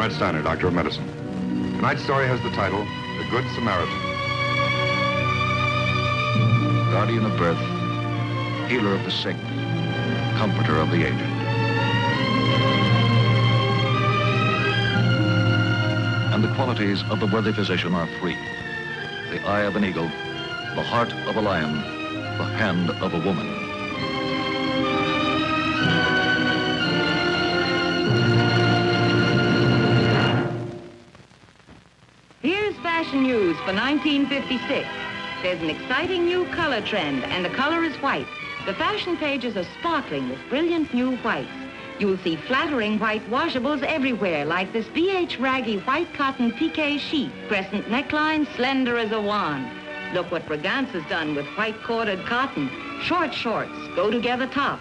Konrad Styner, Doctor of Medicine. Tonight's story has the title, The Good Samaritan. Guardian of birth, healer of the sick, comforter of the aged. And the qualities of the worthy physician are three: the eye of an eagle, the heart of a lion, the hand of a woman. Here's fashion news for 1956. There's an exciting new color trend, and the color is white. The fashion pages are sparkling with brilliant new whites. You'll see flattering white washables everywhere, like this BH Raggy white cotton piqué sheet, crescent neckline, slender as a wand. Look what Braganza's done with white corded cotton. Short shorts, go together top.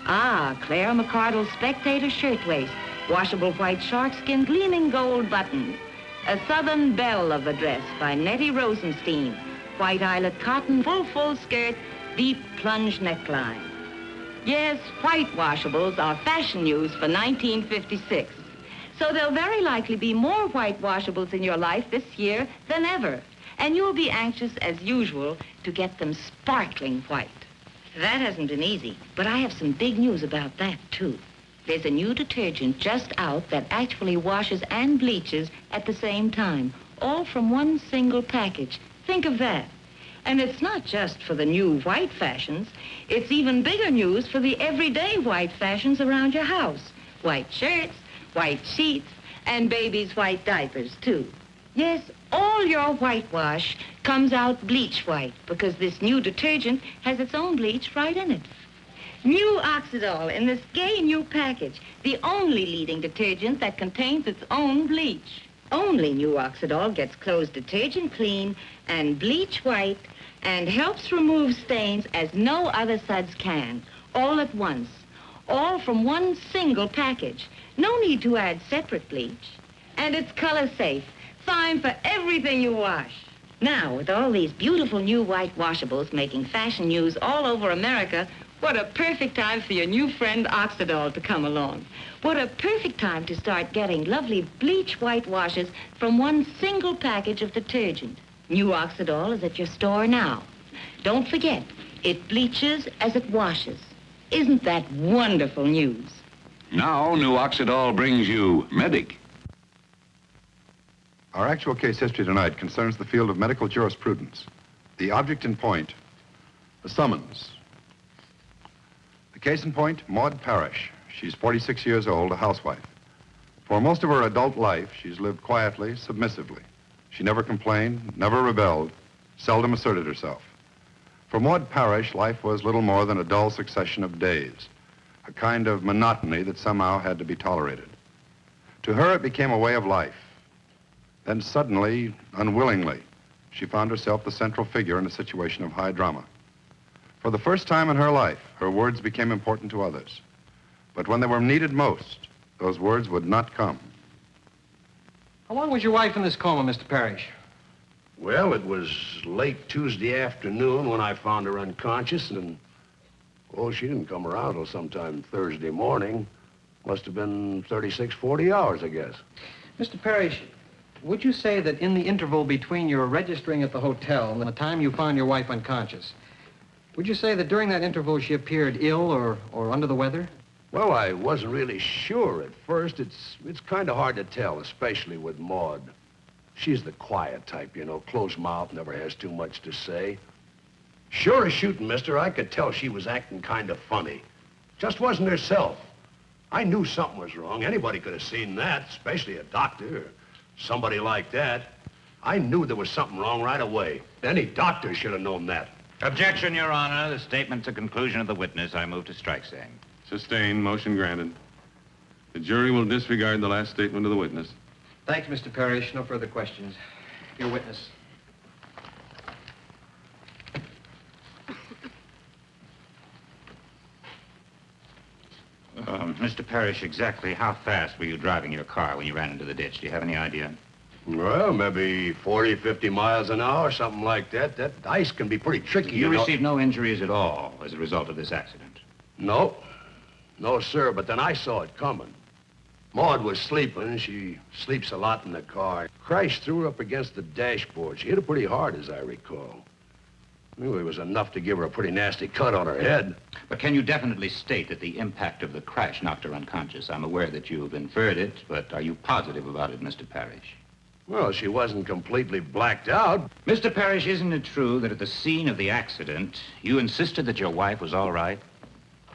Ah, Claire McCardle's Spectator shirtwaist, washable white sharkskin, gleaming gold buttons. A Southern Belle of the dress by Nettie Rosenstein. White eyelet cotton, full skirt, deep plunge neckline. Yes, white washables are fashion news for 1956. So there'll very likely be more white washables in your life this year than ever. And you'll be anxious, as usual, to get them sparkling white. That hasn't been easy, but I have some big news about that, too. There's a new detergent just out that actually washes and bleaches at the same time, all from one single package. Think of that. And it's not just for the new white fashions. It's even bigger news for the everyday white fashions around your house. White shirts, white sheets, and babies' white diapers, too. Yes, all your whitewash comes out bleach white because this new detergent has its own bleach right in it. New Oxidol in this gay new package, the only leading detergent that contains its own bleach. Only New Oxidol gets clothes detergent clean and bleach white and helps remove stains as no other suds can, all at once, all from one single package. No need to add separate bleach. And it's color safe, fine for everything you wash. Now, with all these beautiful new white washables making fashion news all over America, what a perfect time for your new friend Oxidol to come along. What a perfect time to start getting lovely bleach white washes from one single package of detergent. New Oxidol is at your store now. Don't forget, it bleaches as it washes. Isn't that wonderful news? Now, New Oxidol brings you Medic. Our actual case history tonight concerns the field of medical jurisprudence. The object in point, the summons. The case in point, Maud Parrish. She's 46 years old, a housewife. For most of her adult life, she's lived quietly, submissively. She never complained, never rebelled, seldom asserted herself. For Maud Parrish, life was little more than a dull succession of days, a kind of monotony that somehow had to be tolerated. To her, it became a way of life. Then suddenly, unwillingly, she found herself the central figure in a situation of high drama. For the first time in her life, her words became important to others. But when they were needed most, those words would not come. How long was your wife in this coma, Mr. Parrish? Well, it was late Tuesday afternoon when I found her unconscious, and, oh, she didn't come around till sometime Thursday morning. Must have been 36, 40 hours, I guess. Mr. Parrish, would you say that in the interval between your registering at the hotel and the time you found your wife unconscious, would you say that during that interval she appeared ill or under the weather? Well, I wasn't really sure at first. It's kind of hard to tell, especially with Maud. She's the quiet type, you know, closed mouth, never has too much to say. Sure as shooting, mister, I could tell she was acting kind of funny. Just wasn't herself. I knew something was wrong. Anybody could have seen that, especially a doctor or somebody like that. I knew there was something wrong right away. Any doctor should have known that. Objection, Your Honor. The statement's a conclusion of the witness. I move to strike saying. Sustained. Motion granted. The jury will disregard the last statement of the witness. Thanks, Mr. Parrish. No further questions. Your witness. Mr. Parrish, exactly how fast were you driving your car when you ran into the ditch? Do you have any idea? Well, maybe 40, 50 miles an hour, something like that. That ice can be pretty tricky, You know. received no injuries at all as a result of this accident? No. No, sir, but then I saw it coming. Maud was sleeping. She sleeps a lot in the car. Crash threw her up against the dashboard. She hit her pretty hard, as I recall. Anyway, it was enough to give her a pretty nasty cut on her head. But can you definitely state that the impact of the crash knocked her unconscious? I'm aware that you have inferred it, but are you positive about it, Mr. Parrish? Well, she wasn't completely blacked out. Mr. Parrish, isn't it true that at the scene of the accident, you insisted that your wife was all right?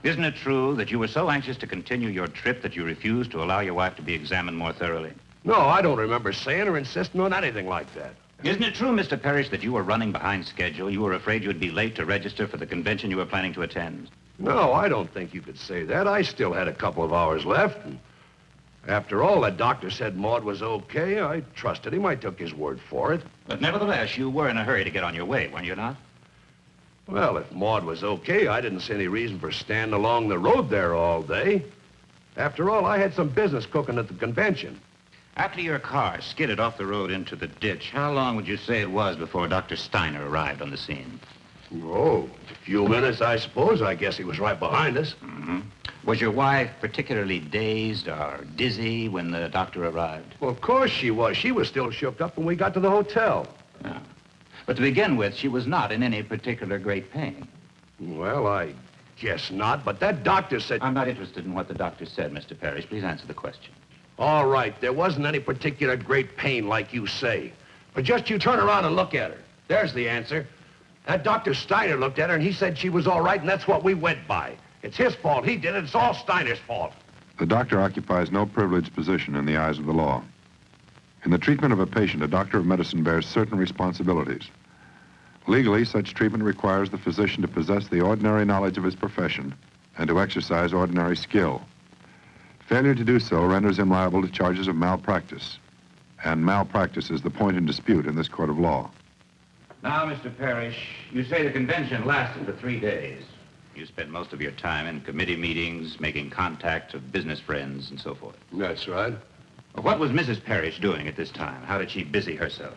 Isn't it true that you were so anxious to continue your trip that you refused to allow your wife to be examined more thoroughly? No, I don't remember saying or insisting on anything like that. Isn't it true, Mr. Parrish, that you were running behind schedule? You were afraid you'd be late to register for the convention you were planning to attend? No, I don't think you could say that. I still had a couple of hours left. And after all, that doctor said Maud was okay. I trusted him. I took his word for it. But nevertheless, you were in a hurry to get on your way, weren't you not? Well, if Maud was okay, I didn't see any reason for standing along the road there all day. After all, I had some business cooking at the convention. After your car skidded off the road into the ditch, how long would you say it was before Dr. Styner arrived on the scene? Oh, a few minutes, I suppose. I guess he was right behind us. Mm-hmm. Was your wife particularly dazed or dizzy when the doctor arrived? Well, of course she was. She was still shook up when we got to the hotel. Yeah. But to begin with, she was not in any particular great pain. Well, I guess not, but that doctor said... I'm not interested in what the doctor said, Mr. Parrish. Please answer the question. All right, there wasn't any particular great pain like you say. But just you turn around and look at her. There's the answer. That Dr. Styner looked at her and he said she was all right, and that's what we went by. It's his fault. He did it. It's all Steiner's fault. The doctor occupies no privileged position in the eyes of the law. In the treatment of a patient, a doctor of medicine bears certain responsibilities. Legally, such treatment requires the physician to possess the ordinary knowledge of his profession and to exercise ordinary skill. Failure to do so renders him liable to charges of malpractice, and malpractice is the point in dispute in this court of law. Now, Mr. Parrish, you say the convention lasted for 3 days. You spent most of your time in committee meetings, making contact of business friends, and so forth. That's right. What was Mrs. Parrish doing at this time? How did she busy herself?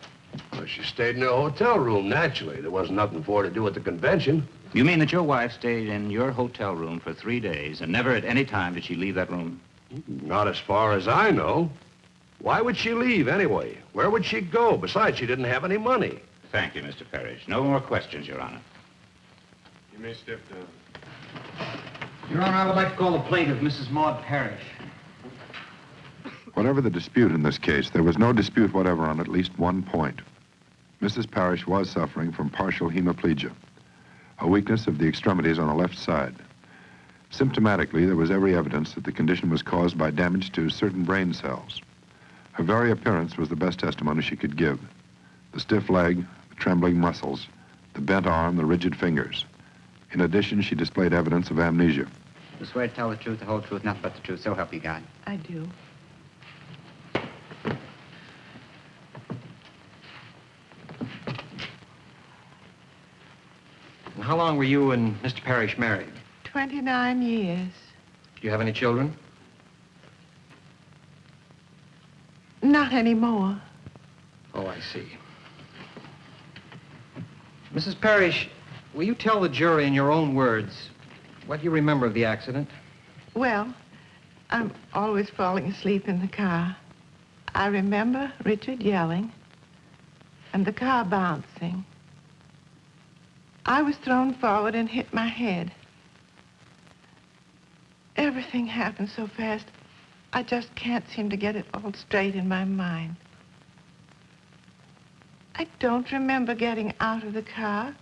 Well, she stayed in her hotel room, naturally. There wasn't nothing for her to do at the convention. You mean that your wife stayed in your hotel room for 3 days, and never at any time did she leave that room? Not as far as I know. Why would she leave, anyway? Where would she go? Besides, she didn't have any money. Thank you, Mr. Parrish. No more questions, Your Honor. You may step down. Your Honor, I would like to call the plaintiff, Mrs. Maud Parrish. Whatever the dispute in this case, there was no dispute whatever on at least one point. Mrs. Parrish was suffering from partial hemiplegia, a weakness of the extremities on the left side. Symptomatically, there was every evidence that the condition was caused by damage to certain brain cells. Her very appearance was the best testimony she could give. The stiff leg, the trembling muscles, the bent arm, the rigid fingers. In addition, she displayed evidence of amnesia. You swear to tell the truth, the whole truth, nothing but the truth, so help you God. I do. And how long were you and Mr. Parrish married? 29 years. Do you have any children? Not anymore. Oh, I see. Mrs. Parrish, will you tell the jury in your own words what you remember of the accident? Well, I'm always falling asleep in the car. I remember Richard yelling and the car bouncing. I was thrown forward and hit my head. Everything happened so fast, I just can't seem to get it all straight in my mind. I don't remember getting out of the car,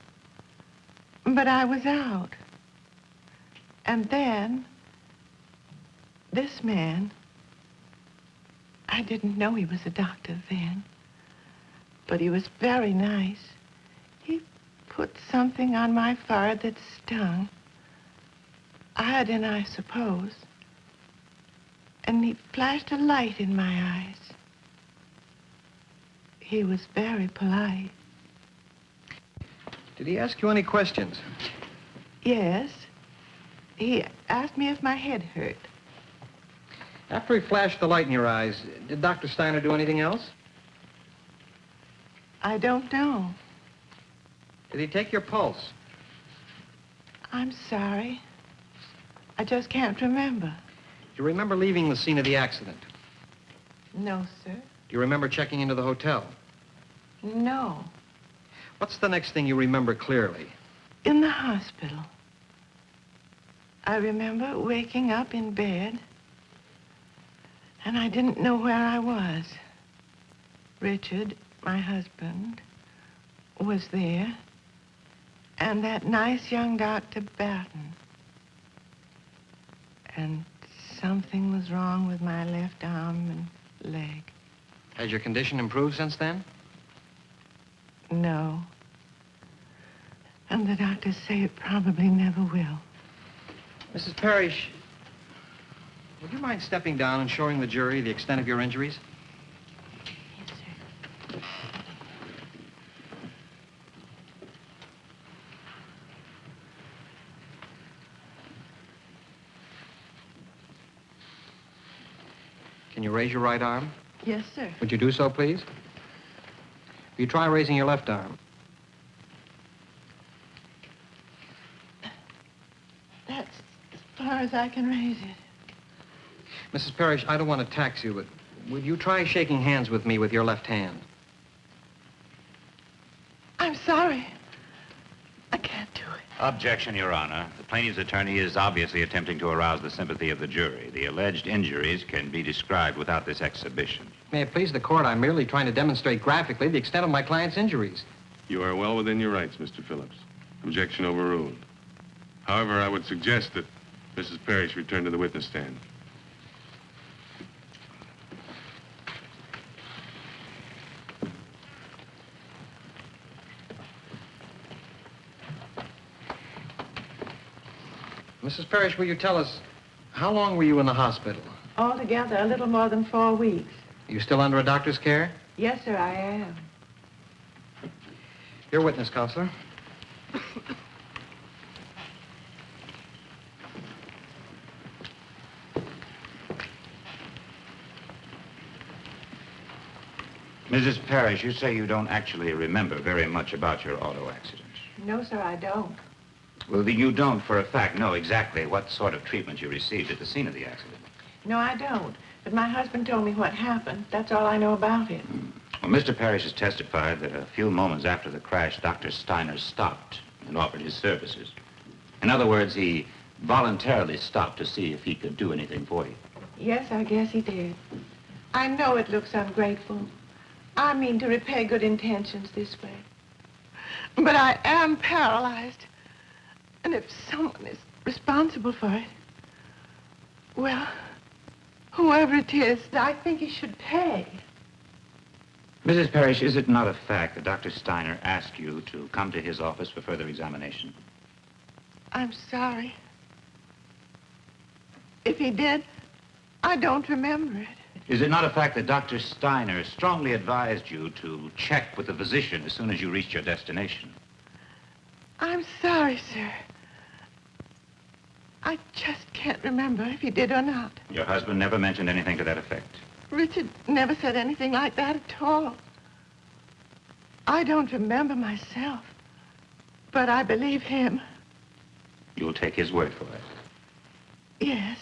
but I was out. And then, this man, I didn't know he was a doctor then, but he was very nice. He put something on my forehead that stung. Iodine, I suppose. And he flashed a light in my eyes. He was very polite. Did he ask you any questions? Yes. He asked me if my head hurt. After he flashed the light in your eyes, did Dr. Styner do anything else? I don't know. Did he take your pulse? I'm sorry. I just can't remember. Do you remember leaving the scene of the accident? No, sir. Do you remember checking into the hotel? No. What's the next thing you remember clearly? In the hospital. I remember waking up in bed, and I didn't know where I was. Richard, my husband, was there, and that nice young Dr. Barton. And something was wrong with my left arm and leg. Has your condition improved since then? No. And the doctors say it probably never will. Mrs. Parrish, would you mind stepping down and showing the jury the extent of your injuries? Yes, sir. Can you raise your right arm? Yes, sir. Would you do so, please? Will you try raising your left arm? That's as far as I can raise it. Mrs. Parrish, I don't want to tax you, but would you try shaking hands with me with your left hand? I'm sorry. I can't do it. Objection, Your Honor. The plaintiff's attorney is obviously attempting to arouse the sympathy of the jury. The alleged injuries can be described without this exhibition. May it please the court, I'm merely trying to demonstrate graphically the extent of my client's injuries. You are well within your rights, Mr. Phillips. Objection overruled. However, I would suggest that Mrs. Parrish return to the witness stand. Mrs. Parrish, will you tell us, how long were you in the hospital? Altogether, a little more than 4 weeks. Are you still under a doctor's care? Yes, sir, I am. Your witness, counselor. Mrs. Parrish, you say you don't actually remember very much about your auto accident. No, sir, I don't. Well, then you don't, for a fact, know exactly what sort of treatment you received at the scene of the accident. No, I don't. But my husband told me what happened. That's all I know about it. Well, Mr. Parrish has testified that a few moments after the crash, Dr. Styner stopped and offered his services. In other words, he voluntarily stopped to see if he could do anything for you. Yes, I guess he did. I know it looks ungrateful. I mean to repay good intentions this way. But I am paralyzed. And if someone is responsible for it, well, whoever it is, I think he should pay. Mrs. Parrish, is it not a fact that Dr. Styner asked you to come to his office for further examination? I'm sorry. If he did, I don't remember it. Is it not a fact that Dr. Styner strongly advised you to check with the physician as soon as you reached your destination? I'm sorry, sir. I just can't remember if he did or not. Your husband never mentioned anything to that effect. Richard never said anything like that at all. I don't remember myself, but I believe him. You'll take his word for it. Yes.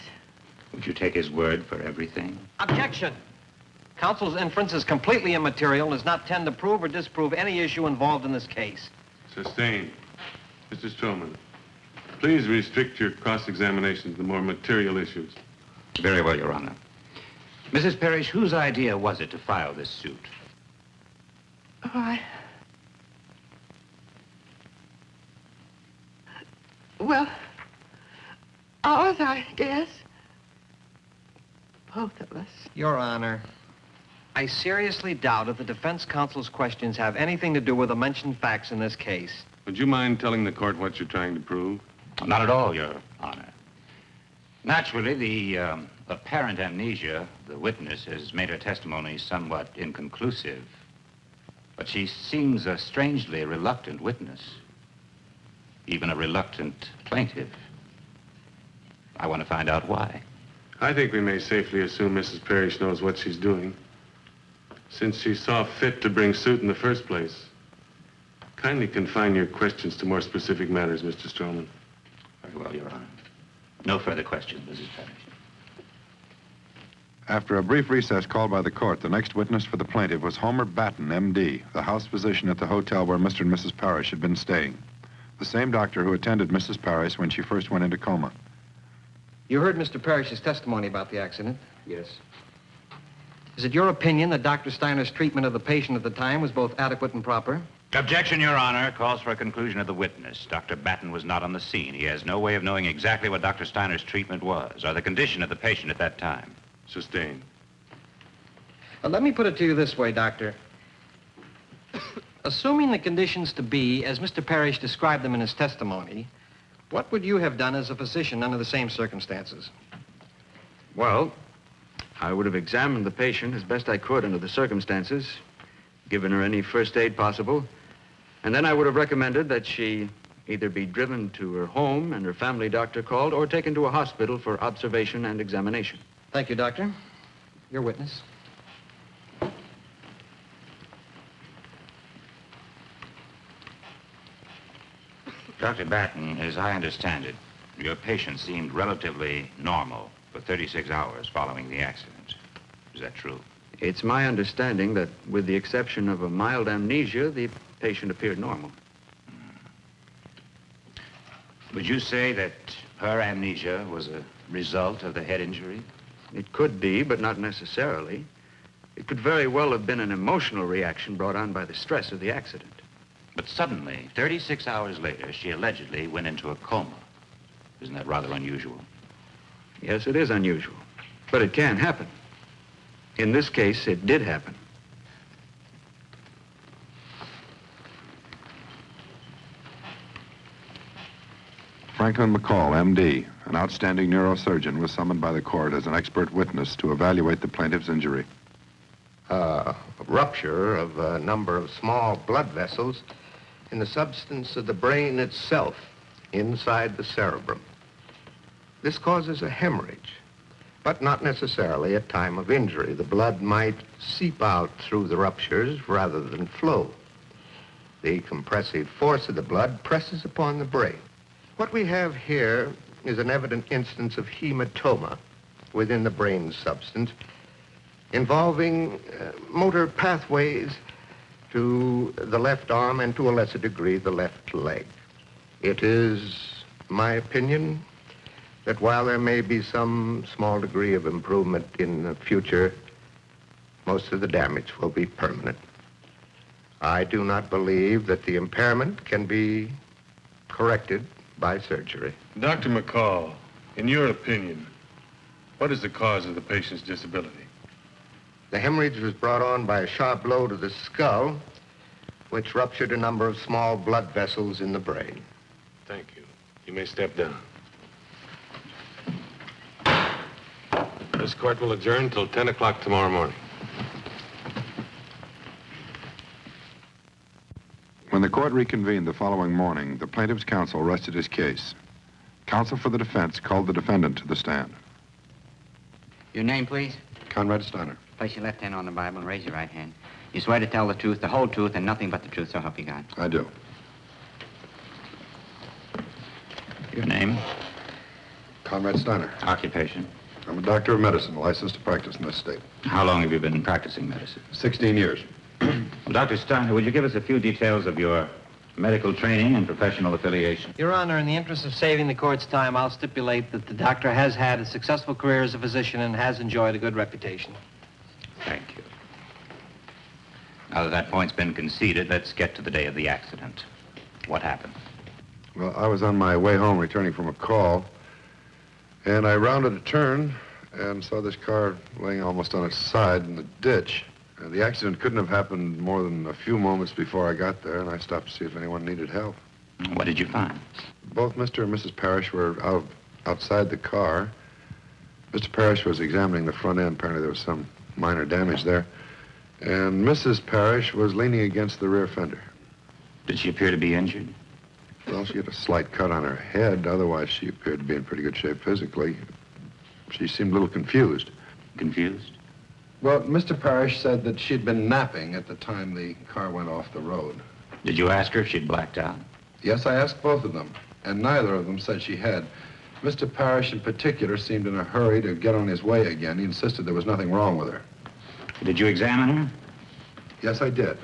Would you take his word for everything? Objection! Counsel's inference is completely immaterial and does not tend to prove or disprove any issue involved in this case. Sustained. Mr. Stroman, please restrict your cross-examination to the more material issues. Very well, Your Honor. Mrs. Parrish, whose idea was it to file this suit? Why? Well, ours, I guess. Both of us. Your Honor, I seriously doubt if the defense counsel's questions have anything to do with the mentioned facts in this case. Would you mind telling the court what you're trying to prove? Not at all, Your Honor. Naturally, the apparent amnesia, the witness, has made her testimony somewhat inconclusive. But she seems a strangely reluctant witness, even a reluctant plaintiff. I want to find out why. I think we may safely assume Mrs. Parrish knows what she's doing, since she saw fit to bring suit in the first place. Kindly confine your questions to more specific matters, Mr. Stroman. Very well, Your Honor. No further questions, Mrs. Parrish. After a brief recess called by the court, the next witness for the plaintiff was Homer Batten, M.D., the house physician at the hotel where Mr. and Mrs. Parrish had been staying. The same doctor who attended Mrs. Parrish when she first went into coma. You heard Mr. Parrish's testimony about the accident. Yes. Is it your opinion that Dr. Steiner's treatment of the patient at the time was both adequate and proper? Objection, Your Honor. Calls for a conclusion of the witness. Dr. Batten was not on the scene. He has no way of knowing exactly what Dr. Steiner's treatment was or the condition of the patient at that time. Sustained. Let me put it to you this way, Doctor. Assuming the conditions to be as Mr. Parrish described them in his testimony, what would you have done as a physician under the same circumstances? Well, I would have examined the patient as best I could under the circumstances, given her any first aid possible, and then I would have recommended that she either be driven to her home and her family doctor called or taken to a hospital for observation and examination. Thank you, Doctor. Your witness. Dr. Batten, as I understand it, your patient seemed relatively normal for 36 hours following the accident. Is that true? It's my understanding that, with the exception of a mild amnesia, the patient appeared normal. Would you say that her amnesia was a result of the head injury? It could be, but not necessarily. It could very well have been an emotional reaction brought on by the stress of the accident. But suddenly, 36 hours later, she allegedly went into a coma. Isn't that rather unusual? Yes, it is unusual, but it can happen. In this case, it did happen. Franklin McCall, M.D., an outstanding neurosurgeon, was summoned by the court as an expert witness to evaluate the plaintiff's injury. Rupture of a number of small blood vessels in the substance of the brain itself, inside the cerebrum. This causes a hemorrhage, but not necessarily at time of injury. The blood might seep out through the ruptures rather than flow. The compressive force of the blood presses upon the brain. What we have here is an evident instance of hematoma within the brain substance involving motor pathways to the left arm and to a lesser degree the left leg. It is my opinion that while there may be some small degree of improvement in the future, most of the damage will be permanent. I do not believe that the impairment can be corrected by surgery. Dr. McCall, in your opinion, what is the cause of the patient's disability? The hemorrhage was brought on by a sharp blow to the skull, which ruptured a number of small blood vessels in the brain. Thank you. You may step down. This court will adjourn till 10 o'clock tomorrow morning. When the court reconvened the following morning, the plaintiff's counsel rested his case. Counsel for the defense called the defendant to the stand. Your name, please? Konrad Styner. Place your left hand on the Bible and raise your right hand. You swear to tell the truth, the whole truth, and nothing but the truth, so help you God. I do. Your name? Konrad Styner. Occupation? I'm a doctor of medicine, licensed to practice in this state. How long have you been practicing medicine? 16 years. Well, Dr. Steiner, would you give us a few details of your medical training and professional affiliation? Your Honor, in the interest of saving the court's time, I'll stipulate that the doctor has had a successful career as a physician and has enjoyed a good reputation. Thank you. Now that that point's been conceded, let's get to the day of the accident. What happened? Well, I was on my way home returning from a call, and I rounded a turn and saw this car laying almost on its side in the ditch. The accident couldn't have happened more than a few moments before I got there, and I stopped to see if anyone needed help. What did you find? Both Mr. and Mrs. Parrish were outside the car. Mr. Parrish was examining the front end. Apparently there was some minor damage there. And Mrs. Parrish was leaning against the rear fender. Did she appear to be injured? Well, she had a slight cut on her head. Otherwise, she appeared to be in pretty good shape physically. She seemed a little confused. Confused? Well, Mr. Parrish said that she'd been napping at the time the car went off the road. Did you ask her if she'd blacked out? Yes, I asked both of them, and neither of them said she had. Mr. Parrish in particular seemed in a hurry to get on his way again. He insisted there was nothing wrong with her. Did you examine her? Yes, I did.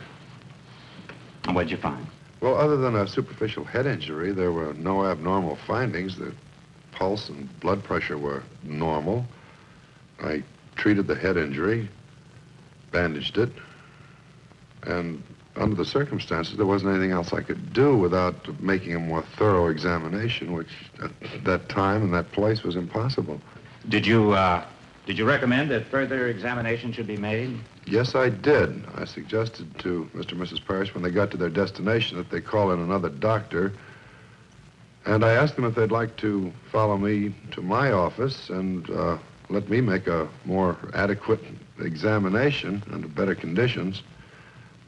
And what'd you find? Well, other than a superficial head injury, there were no abnormal findings. The pulse and blood pressure were normal. I treated the head injury, bandaged it, and under the circumstances, there wasn't anything else I could do without making a more thorough examination, which at that time and that place was impossible. Did you recommend that further examination should be made? Yes, I did. I suggested to Mr. and Mrs. Parrish when they got to their destination that they call in another doctor. And I asked them if they'd like to follow me to my office and let me make a more adequate examination under better conditions.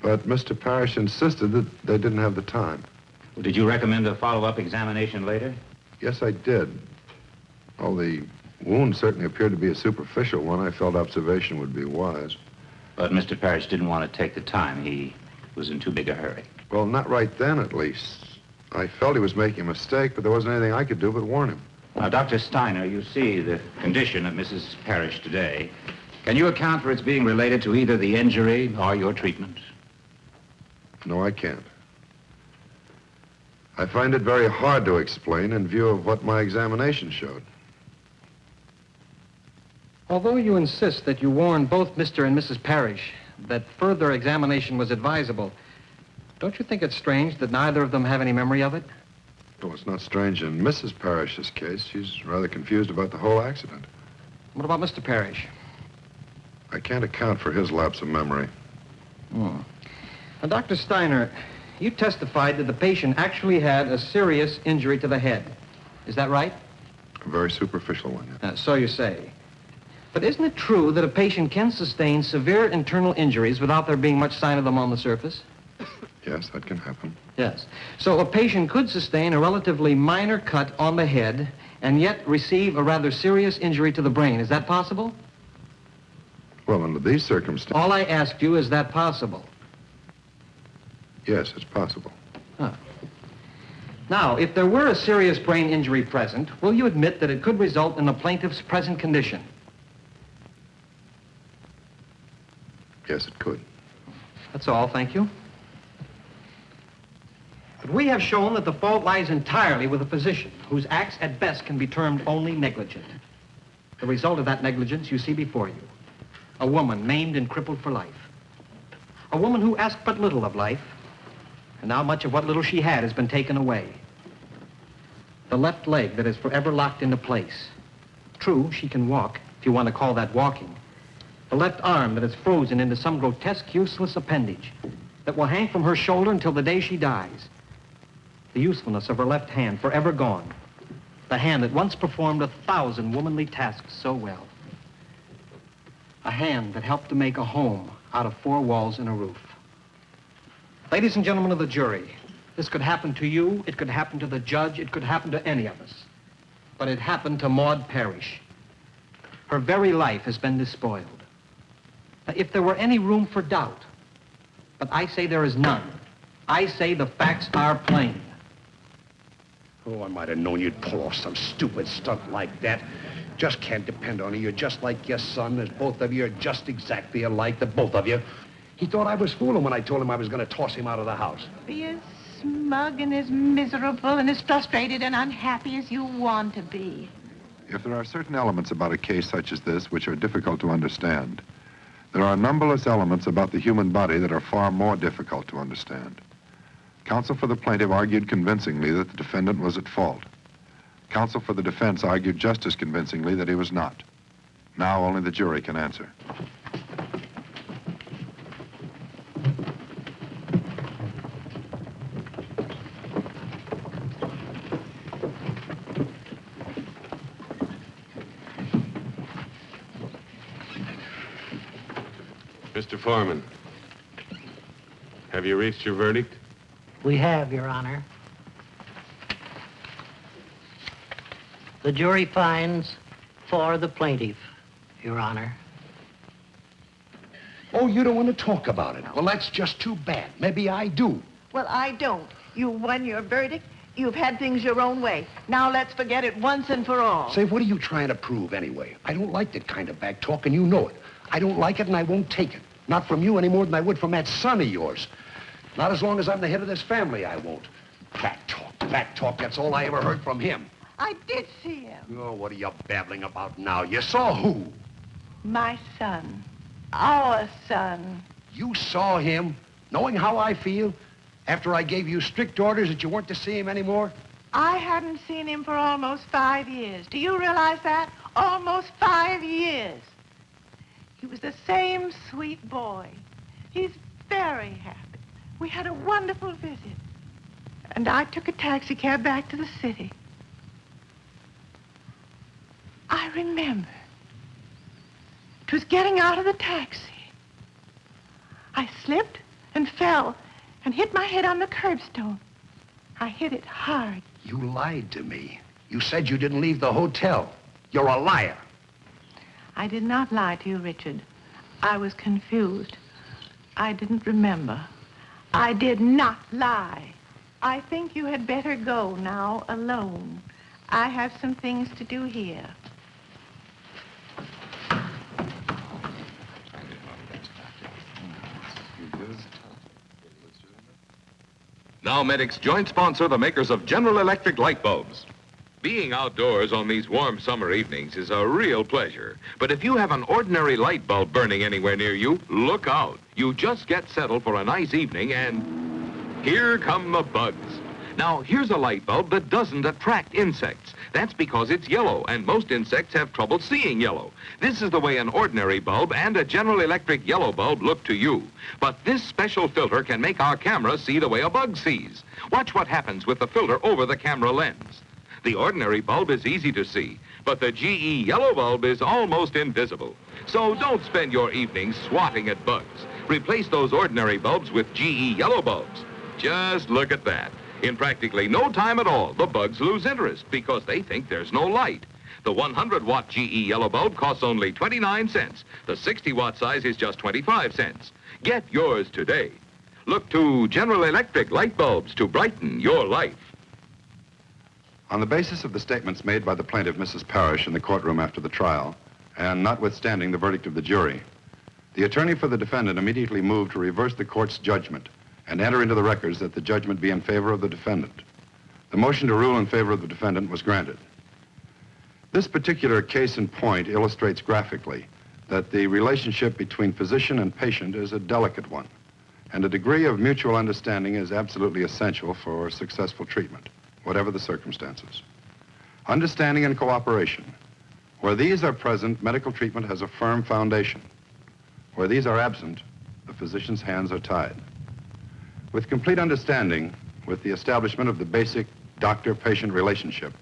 But Mr. Parrish insisted that they didn't have the time. Well, did you recommend a follow-up examination later? Yes, I did. Well, the wound certainly appeared to be a superficial one. I felt observation would be wise. But Mr. Parrish didn't want to take the time. He was in too big a hurry. Well, not right then, at least. I felt he was making a mistake, but there wasn't anything I could do but warn him. Now, Dr. Styner, you see the condition of Mrs. Parrish today. Can you account for its being related to either the injury or your treatment? No, I can't. I find it very hard to explain in view of what my examination showed. Although you insist that you warned both Mr. and Mrs. Parrish that further examination was advisable, don't you think it's strange that neither of them have any memory of it? Oh, it's not strange in Mrs. Parrish's case. She's rather confused about the whole accident. What about Mr. Parrish? I can't account for his lapse of memory. Now, Dr. Styner, you testified that the patient actually had a serious injury to the head. Is that right? A very superficial one, yes. So you say. But isn't it true that a patient can sustain severe internal injuries without there being much sign of them on the surface? Yes, that can happen. Yes. So a patient could sustain a relatively minor cut on the head and yet receive a rather serious injury to the brain. Is that possible? Well, under these circumstances... All I asked you, is that possible? Yes, it's possible. Huh. Now, if there were a serious brain injury present, will you admit that it could result in the plaintiff's present condition? Yes, it could. That's all, thank you. But we have shown that the fault lies entirely with the physician, whose acts at best can be termed only negligent. The result of that negligence you see before you. A woman maimed and crippled for life. A woman who asked but little of life, and now much of what little she had has been taken away. The left leg that is forever locked into place. True, she can walk, if you want to call that walking. The left arm that is frozen into some grotesque, useless appendage that will hang from her shoulder until the day she dies. The usefulness of her left hand forever gone. The hand that once performed 1,000 womanly tasks so well. A hand that helped to make a home out of 4 walls and a roof. Ladies and gentlemen of the jury, this could happen to you, it could happen to the judge, it could happen to any of us. But it happened to Maud Parrish. Her very life has been despoiled. Now, if there were any room for doubt, but I say there is none, I say the facts are plain. Oh, I might have known you'd pull off some stupid stunt like that. Just can't depend on you. You're just like your son. As both of you are just exactly alike, the both of you. He thought I was fooling when I told him I was going to toss him out of the house. Be as smug and as miserable and as frustrated and unhappy as you want to be. If there are certain elements about a case such as this which are difficult to understand, there are numberless elements about the human body that are far more difficult to understand. Counsel for the plaintiff argued convincingly that the defendant was at fault. Counsel for the defense argued just as convincingly that he was not. Now only the jury can answer. Mr. Foreman, have you reached your verdict? We have, Your Honor. The jury finds for the plaintiff, Your Honor. Oh, you don't want to talk about it. Well, that's just too bad. Maybe I do. Well, I don't. You won your verdict. You've had things your own way. Now let's forget it once and for all. Say, what are you trying to prove anyway? I don't like that kind of back talk, and you know it. I don't like it, and I won't take it. Not from you any more than I would from that son of yours. Not as long as I'm the head of this family, I won't. Back talk, that's all I ever heard from him. I did see him. Oh, what are you babbling about now? You saw who? My son. Our son. You saw him, knowing how I feel, after I gave you strict orders that you weren't to see him anymore? I hadn't seen him for almost 5 years. Do you realize that? Almost 5 years. He was the same sweet boy. He's very happy. We had a wonderful visit. And I took a taxi cab back to the city. I remember. It was getting out of the taxi. I slipped and fell and hit my head on the curbstone. I hit it hard. You lied to me. You said you didn't leave the hotel. You're a liar. I did not lie to you, Richard. I was confused. I didn't remember. I did not lie. I think you had better go now alone. I have some things to do here. Now, Medic's joint sponsor, the makers of General Electric light bulbs. Being outdoors on these warm summer evenings is a real pleasure. But if you have an ordinary light bulb burning anywhere near you, look out. You just get settled for a nice evening and here come the bugs. Now, here's a light bulb that doesn't attract insects. That's because it's yellow, and most insects have trouble seeing yellow. This is the way an ordinary bulb and a General Electric yellow bulb look to you. But this special filter can make our camera see the way a bug sees. Watch what happens with the filter over the camera lens. The ordinary bulb is easy to see, but the GE yellow bulb is almost invisible. So don't spend your evenings swatting at bugs. Replace those ordinary bulbs with GE yellow bulbs. Just look at that. In practically no time at all, the bugs lose interest because they think there's no light. The 100-watt GE yellow bulb costs only 29 cents. The 60-watt size is just 25 cents. Get yours today. Look to General Electric light bulbs to brighten your life. On the basis of the statements made by the plaintiff, Mrs. Parrish, in the courtroom after the trial, and notwithstanding the verdict of the jury, the attorney for the defendant immediately moved to reverse the court's judgment and enter into the records that the judgment be in favor of the defendant. The motion to rule in favor of the defendant was granted. This particular case in point illustrates graphically that the relationship between physician and patient is a delicate one, and a degree of mutual understanding is absolutely essential for successful treatment, whatever the circumstances. Understanding and cooperation. Where these are present, medical treatment has a firm foundation. Where these are absent, the physician's hands are tied. With complete understanding, with the establishment of the basic doctor-patient relationship,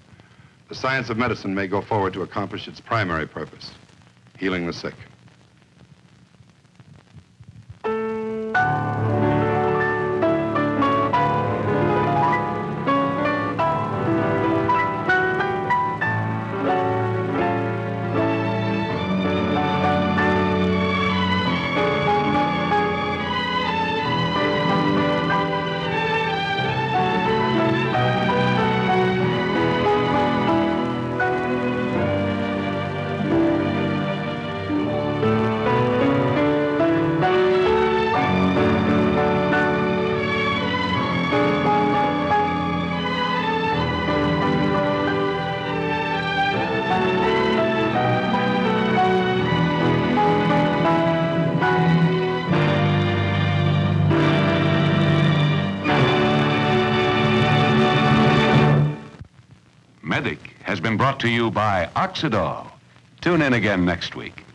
the science of medicine may go forward to accomplish its primary purpose, healing the sick. Medic has been brought to you by Osterloh. Tune in again next week.